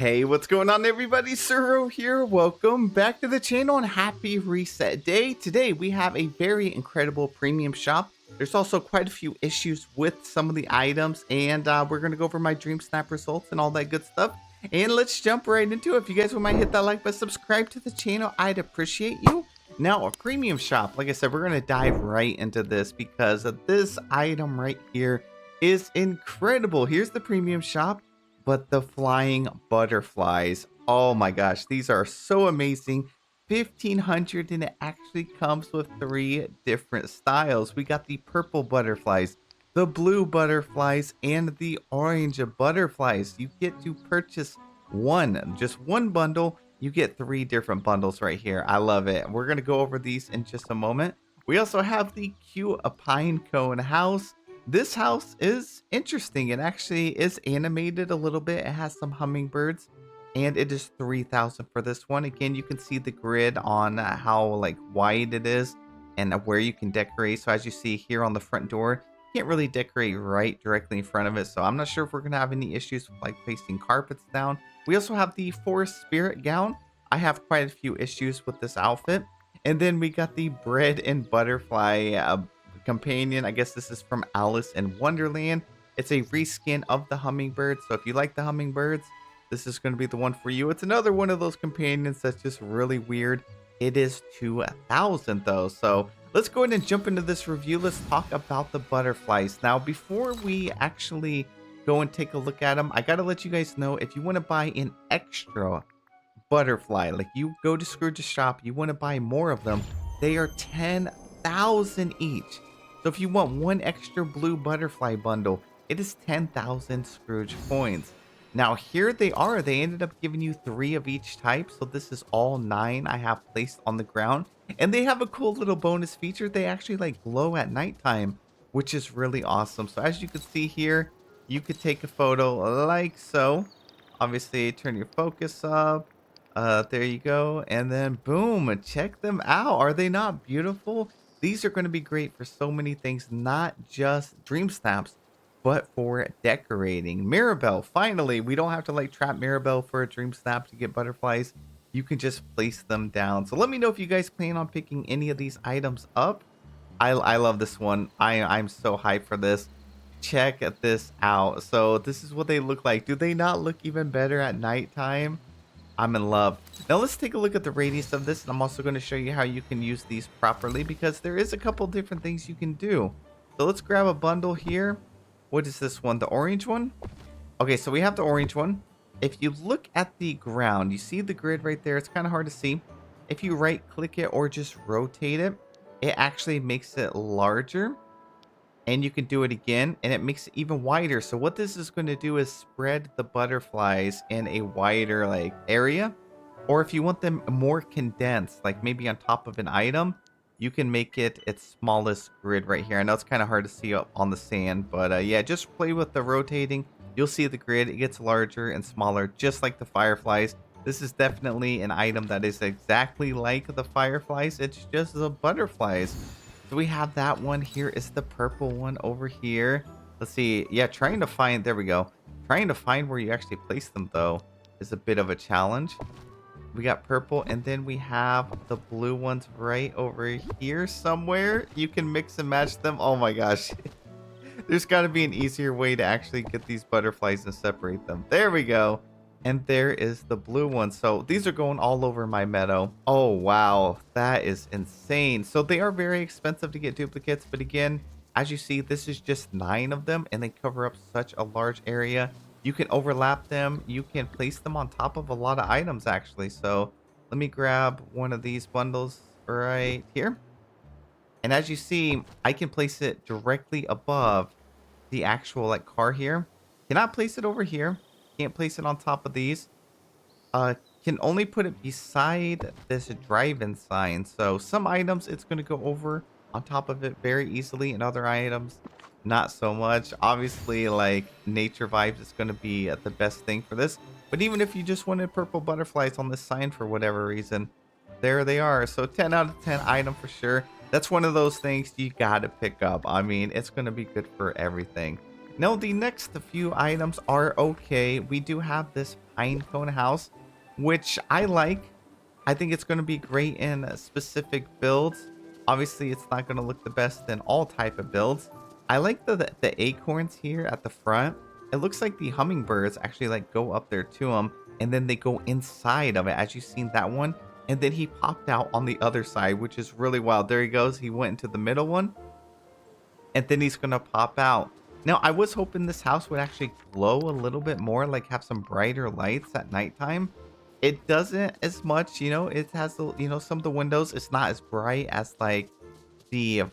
Hey, what's going on everybody? Suro here. Welcome back to the channel and happy reset day. Today we have a very incredible premium shop. There's also quite a few issues with some of the items and we're going to go over my dream snap results and all that good stuff. And let's jump right into it. If you guys would mind hit that like button, subscribe to the channel, I'd appreciate you. Now a premium shop, like I said, we're going to dive right into this because this item right here is incredible. Here's the premium shop. But the flying butterflies, oh my gosh, these are so amazing. 1500, and it actually comes with 3 different styles. We got the purple butterflies, the blue butterflies, and the orange butterflies. You get to purchase just one bundle. You get 3 different bundles right here. I love it. We're going to go over these in just a moment. We also have the cute pine cone house. This house is interesting. It actually is animated a little bit. It has some hummingbirds and it is 3,000 for this one. Again, you can see the grid on how wide it is and where you can decorate. So as you see here on the front door, you can't really decorate right directly in front of it. So I'm not sure if we're going to have any issues with placing carpets down. We also have the forest spirit gown. I have quite a few issues with this outfit. And then we got the bread and butterfly companion. I guess this is from Alice in Wonderland. It's a reskin of the hummingbird, so if you like the hummingbirds, this is going to be the one for you. It's another one of those companions that's just really weird. It is 2,000 though, so let's go ahead and jump into this review. Let's talk about the butterflies. Now before we actually go and take a look at them, I gotta let you guys know, if you want to buy an extra butterfly, like you go to Scrooge's shop, you want to buy more of them, they are 10,000 each. So if you want one extra blue butterfly bundle, it is 10,000 Scrooge coins. Now here they are. They ended up giving you 3 of each type. So this is all 9 I have placed on the ground. And they have a cool little bonus feature. They actually glow at nighttime, which is really awesome. So as you can see here, you could take a photo like so. Obviously turn your focus up. There you go. And then boom, check them out. Are they not beautiful? These are going to be great for so many things, not just dream snaps, but for decorating. Mirabelle, finally, we don't have to trap Mirabelle for a dream snap to get butterflies. You can just place them down. So let me know if you guys plan on picking any of these items up. I love this one. I'm so hyped for this. Check this out. So this is what they look like. Do they not look even better at nighttime? I'm in love. Now let's take a look at the radius of this, and I'm also going to show you how you can use these properly because there is a couple different things you can do. So let's grab a bundle here. What is this one? The orange one? Okay, so we have the orange one. If you look at the ground, you see the grid right there. It's kind of hard to see. If you right click it or just rotate it, it actually makes it larger. And you can do it again and it makes it even wider. So what this is going to do is spread the butterflies in a wider area. Or if you want them more condensed, like maybe on top of an item, you can make it its smallest grid right here. I know it's kind of hard to see up on the sand, but yeah, just play with the rotating. You'll see the grid. It gets larger and smaller, just like the fireflies. This is definitely an item that is exactly like the fireflies. It's just the butterflies. So we have that one. Here is the purple one over here. Let's see. Yeah, trying to find, there we go. Trying to find where you actually place them though is a bit of a challenge. We got purple and then we have the blue ones right over here somewhere. You can mix and match them. Oh my gosh. There's got to be an easier way to actually get these butterflies and separate them. There we go. And there is the blue one. So these are going all over my meadow. Oh, wow. That is insane. So they are very expensive to get duplicates. But again, as you see, this is just 9 of them. And they cover up such a large area. You can overlap them. You can place them on top of a lot of items, actually. So let me grab one of these bundles right here. And as you see, I can place it directly above the actual car here. Cannot place it over here. Can't place it on top of these. Can only put it beside this drive-in sign. So some items it's going to go over on top of it very easily, and other items not so much. Obviously, nature vibes is going to be the best thing for this. But even if you just wanted purple butterflies on this sign for whatever reason, there they are. So 10 out of 10 item for sure. That's one of those things you got to pick up. I mean, it's going to be good for everything. Now, the next few items are okay. We do have this pine cone house, which I like. I think it's going to be great in specific builds. Obviously, it's not going to look the best in all type of builds. I like the acorns here at the front. It looks like the hummingbirds actually like go up there to them, and then they go inside of it, as you've seen that one. And then he popped out on the other side, which is really wild. There he goes. He went into the middle one, and then he's gonna pop out. Now, I was hoping this house would actually glow a little bit more, like have some brighter lights at nighttime. It doesn't as much, it has the, some of the windows. It's not as bright as like the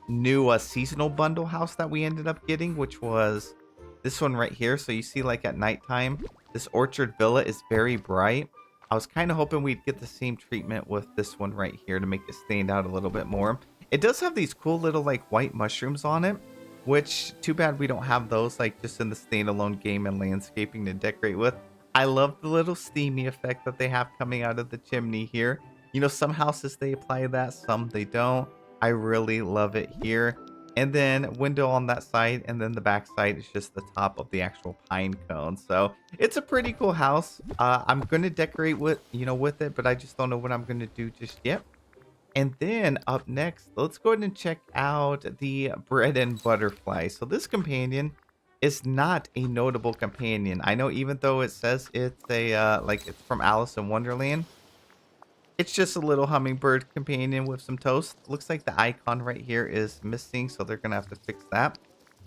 new seasonal bundle house that we ended up getting, which was this one right here. So you see like at nighttime, this orchard villa is very bright. I was kind of hoping we'd get the same treatment with this one right here to make it stand out a little bit more. It does have these cool little like white mushrooms on it, which too bad we don't have those like just in the standalone game and landscaping to decorate with. I love the little steamy effect that they have coming out of the chimney here. Some houses they apply that, some they don't. I really love it here. And then window on that side, and then the back side is just the top of the actual pine cone. So it's a pretty cool house. I'm gonna decorate with it, but I just don't know what I'm gonna do just yet. And then up next, let's go ahead and check out the bread and butterfly. So this companion is not a notable companion. I know, even though it says it's a like it's from Alice in Wonderland, it's just a little hummingbird companion with some toast. Looks like the icon right here is missing, so they're gonna have to fix that.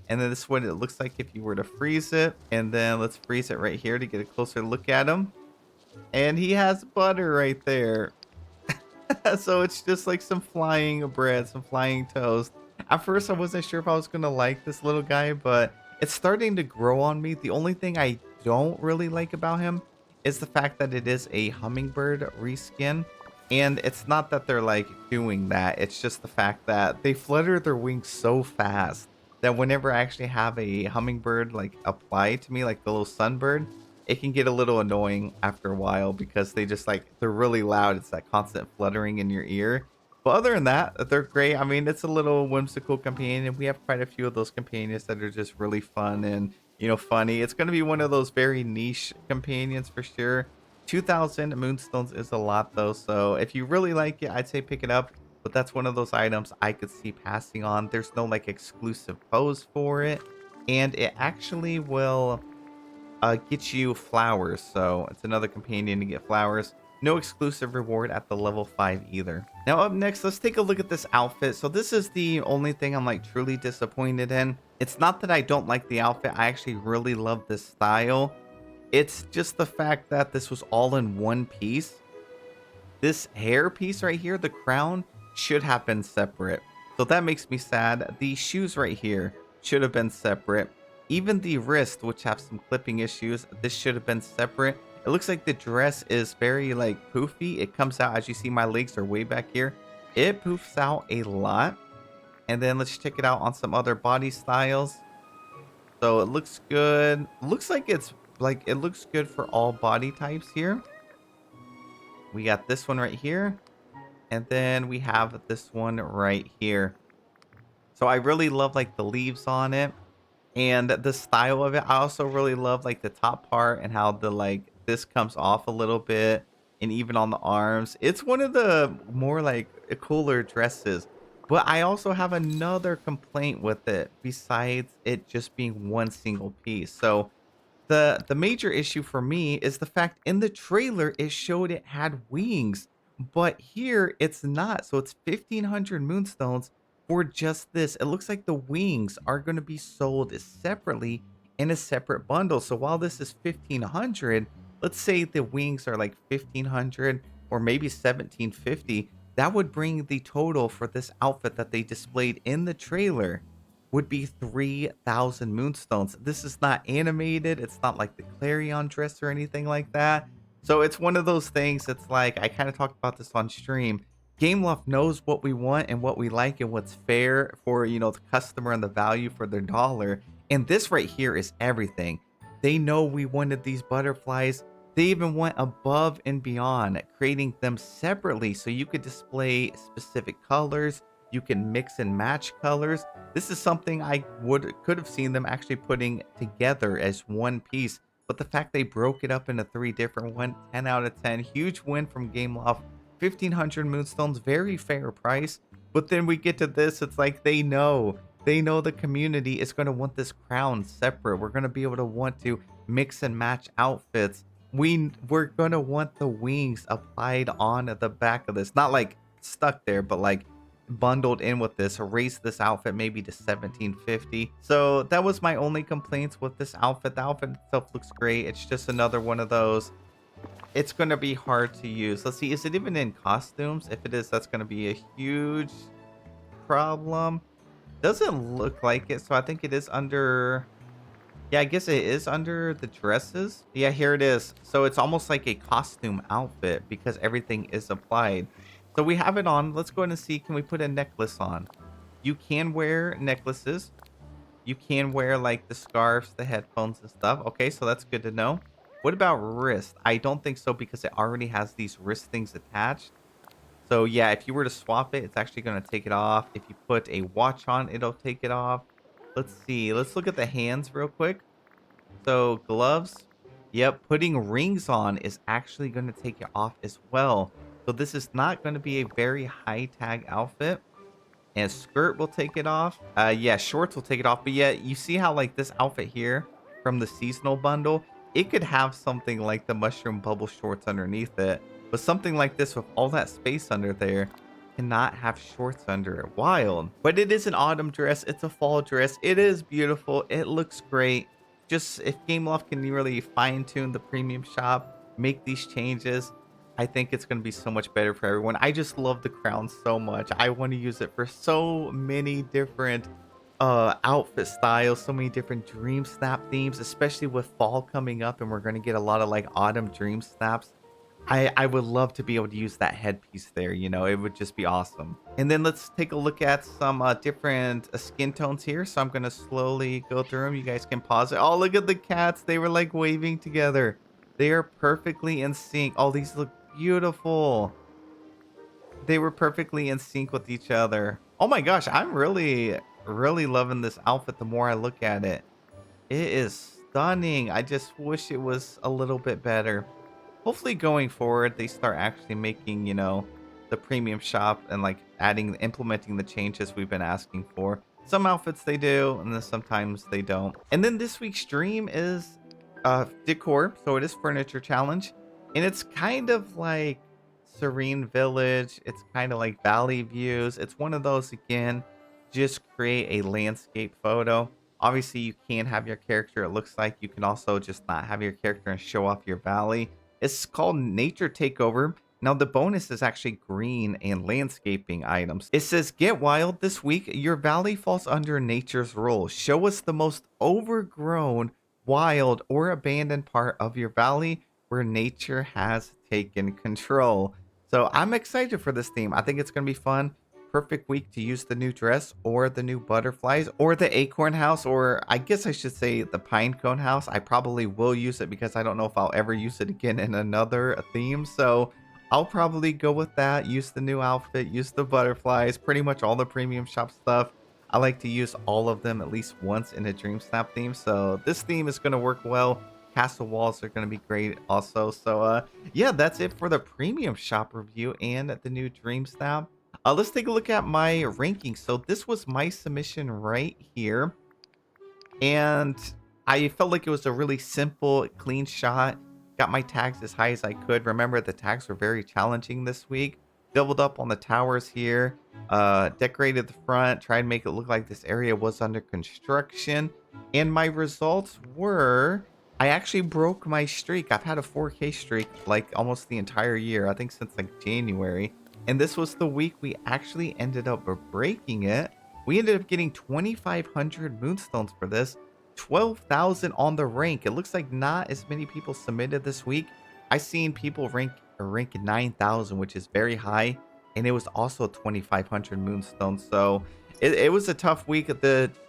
And then this is what it looks like if you were to freeze it. And then let's freeze it right here to get a closer look at him. And he has butter right there. So it's just like some flying bread, some flying toast. At first, I wasn't sure if I was going to like this little guy, but it's starting to grow on me. The only thing I don't really like about him is the fact that it is a hummingbird reskin. And it's not that they're like doing that. It's just the fact that they flutter their wings so fast that whenever I actually have a hummingbird like apply to me, like the little sunbird, it can get a little annoying after a while because they're really loud. It's that constant fluttering in your ear. But other than that, they're great. I mean, it's a little whimsical companion. We have quite a few of those companions that are just really fun and, funny. It's going to be one of those very niche companions for sure. 2,000 moonstones is a lot though. So if you really like it, I'd say pick it up. But that's one of those items I could see passing on. There's no like exclusive pose for it. And it actually will get you flowers, so it's another companion to get flowers. No exclusive reward at the level 5 either. Now up next, let's take a look at this outfit. So this is the only thing I'm like truly disappointed in. It's not that I don't like the outfit. I actually really love this style. It's just the fact that this was all in one piece. This hair piece right here, the crown, should have been separate. So that makes me sad. The shoes right here should have been separate. Even the wrist, which have some clipping issues, this should have been separate. It looks like the dress is very like poofy. It comes out, as you see, my legs are way back here. It poofs out a lot. And then let's check it out on some other body styles. So it looks good. Looks like it looks good for all body types here. We got this one right here. And then we have this one right here. So I really love like the leaves on it. And the style of it, I also really love like the top part and how this comes off a little bit, and even on the arms. It's one of the more like cooler dresses. But I also have another complaint with it besides it just being one single piece. So the major issue for me is the fact in the trailer it showed it had wings, but here it's not. So it's 1,500 moonstones for just this. It looks like the wings are going to be sold separately in a separate bundle. So while this is 1,500, let's say the wings are like 1,500 or maybe 1,750. That would bring the total for this outfit that they displayed in the trailer would be 3,000 moonstones. This is not animated. It's not like the Clarion dress or anything like that. So it's one of those things. It's like, I kind of talked about this on stream. Gameloft knows what we want and what we like and what's fair for, the customer and the value for their dollar. And this right here is everything. They know we wanted these butterflies. They even went above and beyond, creating them separately so you could display specific colors, You can mix and match colors. This is something I could have seen them actually putting together as one piece. But the fact they broke it up into 3 different ones, 10 out of 10. Huge win from Gameloft. 1,500 moonstones, very fair price. But then we get to this, it's like they know. They know the community is going to want this crown separate. We're going to be able to want to mix and match outfits. We're going to want the wings applied on the back of this. Not like stuck there, but like bundled in with this. Raise this outfit maybe to 1750. So that was my only complaints with this outfit. The outfit itself looks great. It's just another one of those. It's going to be hard to use. Let's see, is it even in costumes? If it is, that's going to be a huge problem. Doesn't look like it, so I think it is under... Yeah, I guess it is under the dresses. Yeah, here it is. So it's almost like a costume outfit because everything is applied. So we have it on. Let's go ahead and see, can we put a necklace on? You can wear necklaces. You can wear like the scarves, the headphones and stuff. Okay, so that's good to know. What about wrist? I don't think so because it already has these wrist things attached. So yeah, if you were to swap it, it's actually going to take it off. If you put a watch on, it'll take it off. Let's see. Let's look at the hands real quick. So gloves. Yep, putting rings on is actually going to take it off as well. So this is not going to be a very high tag outfit. And skirt will take it off. Yeah, shorts will take it off. But yeah, you see how like this outfit here from the seasonal bundle, it could have something like the mushroom bubble shorts underneath it. But something like this with all that space under there cannot have shorts under it. Wild. But it is an autumn dress. It's a fall dress. It is beautiful. It looks great. Just if Gameloft can really fine tune the premium shop, make these changes, I think it's going to be so much better for everyone. I just love the crown so much. I want to use it for so many different outfit styles, so many different dream snap themes, especially with fall coming up and we're going to get a lot of like autumn dream snaps. I would love to be able to use that headpiece there, you know, it would just be awesome. And then let's take a look at some different skin tones here. So I'm going to slowly go through them. You guys can pause it. Oh, look at the cats. They were like waving together. They are perfectly in sync. Oh, these look beautiful. They were perfectly in sync with each other. Oh my gosh, I'm really loving this outfit the more I look at it. It is stunning. I just wish it was a little bit better. Hopefully going forward they start actually making, you know, the premium shop and like implementing the changes we've been asking for. Some outfits they do, and then sometimes they don't. And then this week's stream is decor, so it is furniture challenge, and it's kind of like Serene Village. It's kind of like valley views. It's one of those, again, just create a landscape photo. Obviously you can have your character, it looks like. You can also just not have your character and show off your valley. It's called Nature Takeover. Now the bonus is actually green and landscaping items. It says, get wild this week. Your valley falls under nature's rule. Show us the most overgrown, wild, or abandoned part of your valley where nature has taken control. So I'm excited for this theme. I think it's going to be fun. Perfect week to use the new dress or the new butterflies or the acorn house, or I guess I should say the pine cone house. I probably will use it because I don't know if I'll ever use it again in another theme. So I'll probably go with that. Use the new outfit, use the butterflies, pretty much all the premium shop stuff. I like to use all of them at least once in a Dream Snap theme. So this theme is going to work well. Castle walls are going to be great also. So yeah, that's it for the premium shop review and the new Dream Snap. Let's take a look at my ranking. So this was my submission right here. And I felt like it was a really simple, clean shot. Got my tags as high as I could. Remember, the tags were very challenging this week. Doubled up on the towers here. Decorated the front. Tried to make it look like this area was under construction. And my results were... I actually broke my streak. I've had a 4K streak like almost the entire year. I think since like January. And this was the week we actually ended up breaking it. We ended up getting 2,500 moonstones for this. 12,000 on the rank. It looks like not as many people submitted this week. I seen people rank 9,000, which is very high. And it was also 2,500 moonstones. So it was a tough week.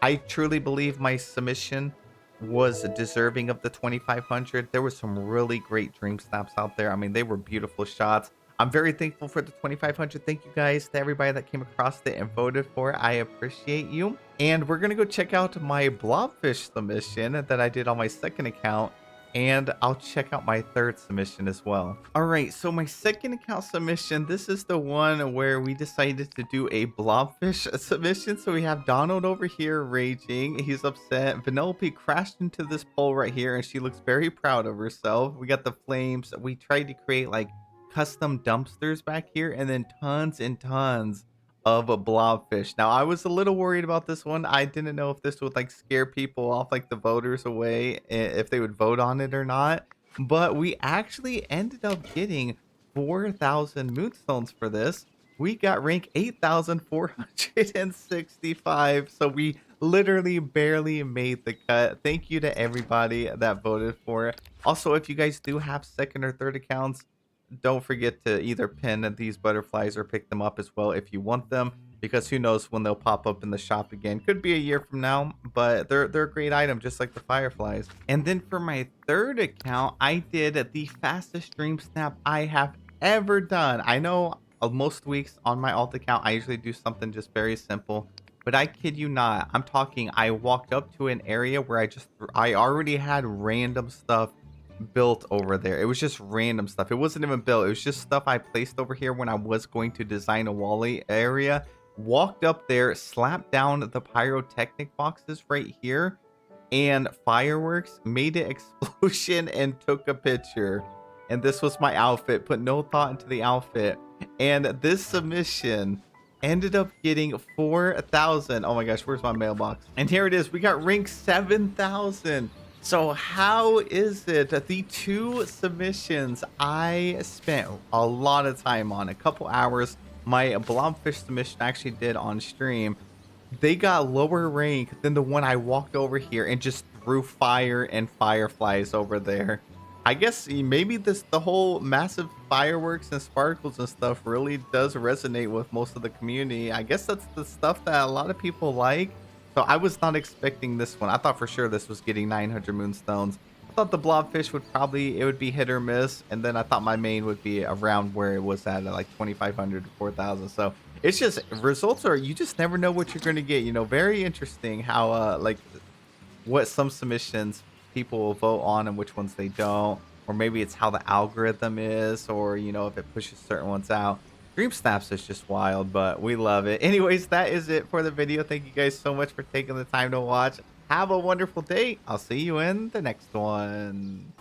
I truly believe my submission was deserving of the 2,500. There were some really great dream snaps out there. I mean, they were beautiful shots. I'm very thankful for the 2,500. Thank you guys to everybody that came across it and voted for it. I appreciate you. And we're going to go check out my blobfish submission that I did on my second account. And I'll check out my third submission as well. All right, so my second account submission, this is the one where we decided to do a blobfish submission. So we have Donald over here raging. He's upset. Vanellope crashed into this pole right here, and she looks very proud of herself. We got the flames. We tried to create like custom dumpsters back here, and then tons and tons of a blobfish. Now I was a little worried about this one. I didn't know if this would like scare people off, like the voters away, if they would vote on it or not. But we actually ended up getting 4,000 moonstones for this. We got rank 8,465. So we literally barely made the cut. Thank you to everybody that voted for it. Also, if you guys do have second or third accounts, don't forget to either pin these butterflies or pick them up as well if you want them, because who knows when they'll pop up in the shop again. Could be a year from now, but they're a great item, just like the fireflies. And then for my third account, I did the fastest dream snap I have ever done. I know most weeks on my alt account I usually do something just very simple, but I kid you not, I'm talking, I walked up to an area where I already had random stuff built over there. It was just random stuff. It wasn't even built. It was just stuff I placed over here when I was going to design a Wally area. Walked up there, slapped down the pyrotechnic boxes right here, and fireworks, made an explosion, and took a picture. And this was my outfit. Put no thought into the outfit. And this submission ended up getting 4,000. Oh my gosh, where's my mailbox? And here it is. We got rank 7,000. So how is it that the two submissions I spent a lot of time on, a couple hours, my blobfish submission actually did on stream, they got lower rank than the one I walked over here and just threw fire and fireflies over there? I guess maybe the whole massive fireworks and sparkles and stuff really does resonate with most of the community. I guess that's the stuff that a lot of people like. So I was not expecting this one. I thought for sure this was getting 900 moonstones. I thought the blobfish it would be hit or miss. And then I thought my main would be around where it was at like 2,500 to 4,000. So it's just, results are, you just never know what you're going to get. You know, very interesting how like what some submissions people will vote on and which ones they don't. Or maybe it's how the algorithm is, or, you know, if it pushes certain ones out. Dream Snaps is just wild, but we love it. Anyways, that is it for the video. Thank you guys so much for taking the time to watch. Have a wonderful day. I'll see you in the next one.